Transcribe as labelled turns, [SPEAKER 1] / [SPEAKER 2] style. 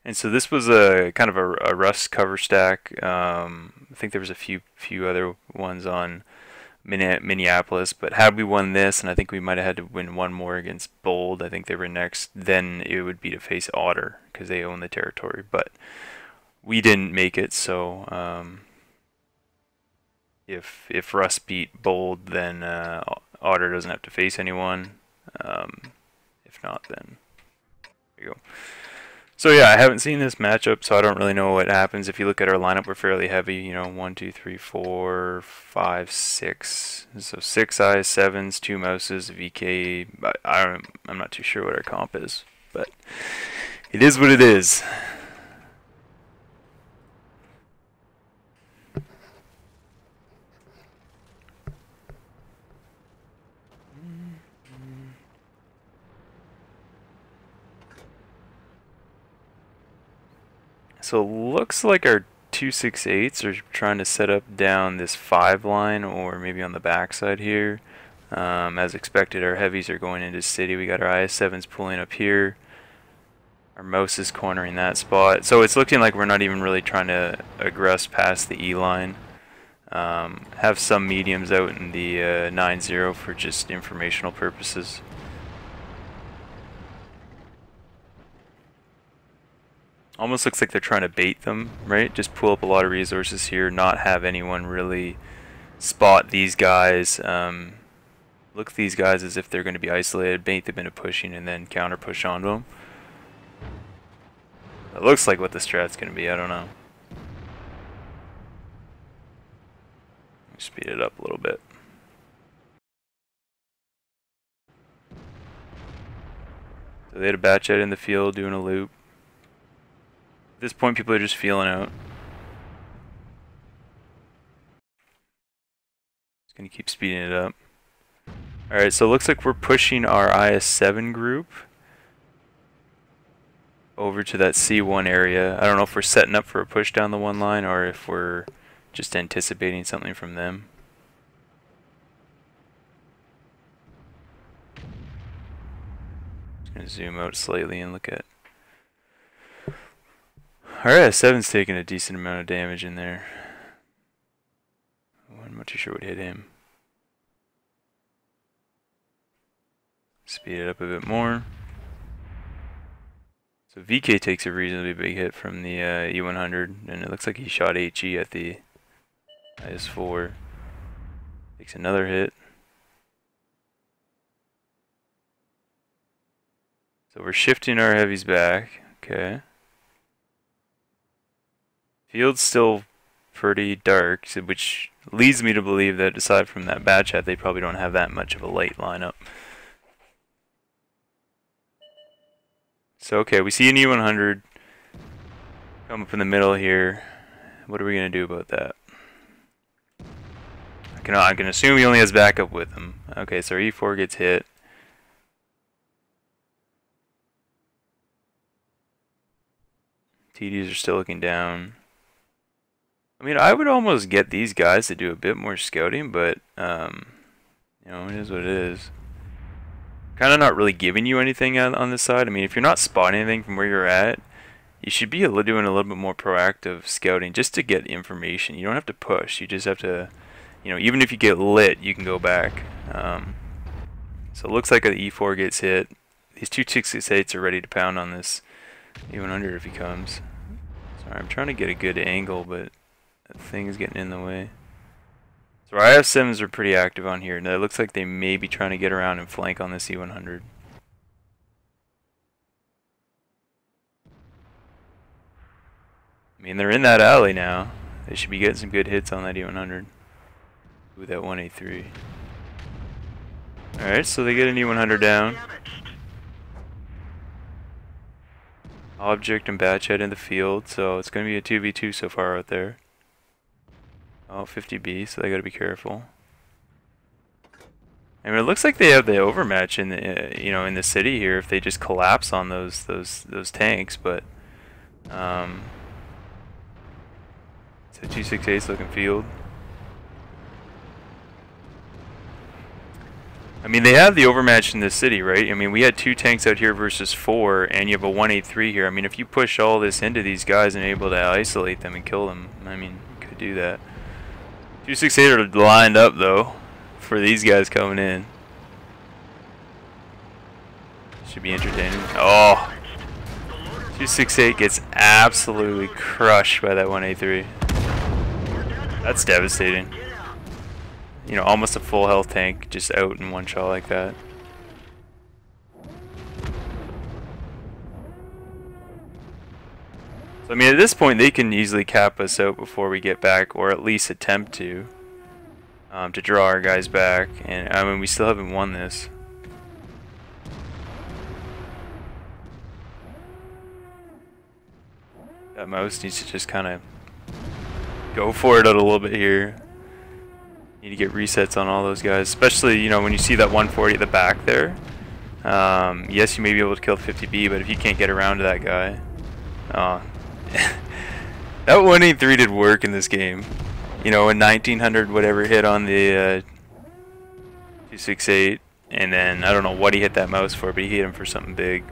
[SPEAKER 1] And so this was a kind of a RUS cover stack. I think there was a few other ones on Minneapolis, but had we won this, and I think we might have had to win one more against Bold, I think they were next, then it would be to face Otter because they own the territory. But we didn't make it, so if Russ beat Bold, then Otter doesn't have to face anyone. If not, then there you go. So yeah, I haven't seen this matchup, so I don't really know what happens. If you look at our lineup, we're fairly heavy. You know, 1, 2, 3, 4, 5, 6. So 6 eyes, 7s, 2 mouses, VK. I'm not too sure what our comp is, but it is what it is. So it looks like our 268s are trying to set up down this 5 line, or maybe on the backside here. As expected, our heavies are going into city. We got our IS-7s pulling up here. Our mouse is cornering that spot. So it's looking like we're not even really trying to aggress past the E line. Have some mediums out in the 9-0 for just informational purposes. Almost looks like they're trying to bait them, right? Just pull up a lot of resources here, not have anyone really spot these guys. Look at these guys as if they're going to be isolated, bait them into pushing, and then counter push onto them. It looks like what the strat's going to be, I don't know. Speed it up a little bit. So they had a batch out in the field doing a loop. At this point, people are just feeling out. Just gonna keep speeding it up. Alright, so it looks like we're pushing our IS-7 group over to that C1 area. I don't know if we're setting up for a push down the one line or if we're just anticipating something from them. Just gonna zoom out slightly and look at. Alright, 7's taking a decent amount of damage in there. I'm not too sure what hit him. Speed it up a bit more. So VK takes a reasonably big hit from the E100, and it looks like he shot HE at the IS-4. Takes another hit. So we're shifting our heavies back. Okay. Field's still pretty dark, which leads me to believe that aside from that batch hat, they probably don't have that much of a light lineup. So okay, we see an E100 come up in the middle here. What are we gonna do about that? I can assume he only has backup with him. Okay, so our E4 gets hit. TDs are still looking down. I mean, I would almost get these guys to do a bit more scouting, but you know, it is what it is. Kind of not really giving you anything on this side. I mean, if you're not spotting anything from where you're at, you should be doing a little bit more proactive scouting just to get information. You don't have to push. You just have to, you know, even if you get lit, you can go back. So it looks like an E4 gets hit. These 268s are ready to pound on this E100 if he comes. Sorry, I'm trying to get a good angle, but that thing is getting in the way. So our IF-7s are pretty active on here. Now it looks like they may be trying to get around and flank on this E100. I mean, they're in that alley now. They should be getting some good hits on that E100. With that 183. Alright, so they get an E100 down. Object and batch head in the field, so it's going to be a 2v2 so far out there. Oh, 50B, so they got to be careful. I mean, it looks like they have the overmatch in the in the city here if they just collapse on those tanks, but it's a 268 looking field. I mean, they have the overmatch in this city, right? I mean, we had 2 tanks out here versus 4, and you have a 183 here. I mean, if you push all this into these guys and are able to isolate them and kill them, I mean, you could do that. 268 are lined up, though, for these guys coming in. Should be entertaining. Oh! 268 gets absolutely crushed by that 183. That's devastating. You know, almost a full health tank just out in one shot like that. So, I mean, at this point, they can easily cap us out before we get back, or at least attempt to draw our guys back. And, I mean, we still haven't won this. That mouse needs to just kind of go for it out a little bit here. Need to get resets on all those guys, especially, you know, when you see that 140 at the back there. Yes, you may be able to kill 50B, but if you can't get around to that guy, that 183 did work in this game. You know, a 1900 whatever hit on the 268, and then I don't know what he hit that mouse for, but he hit him for something big.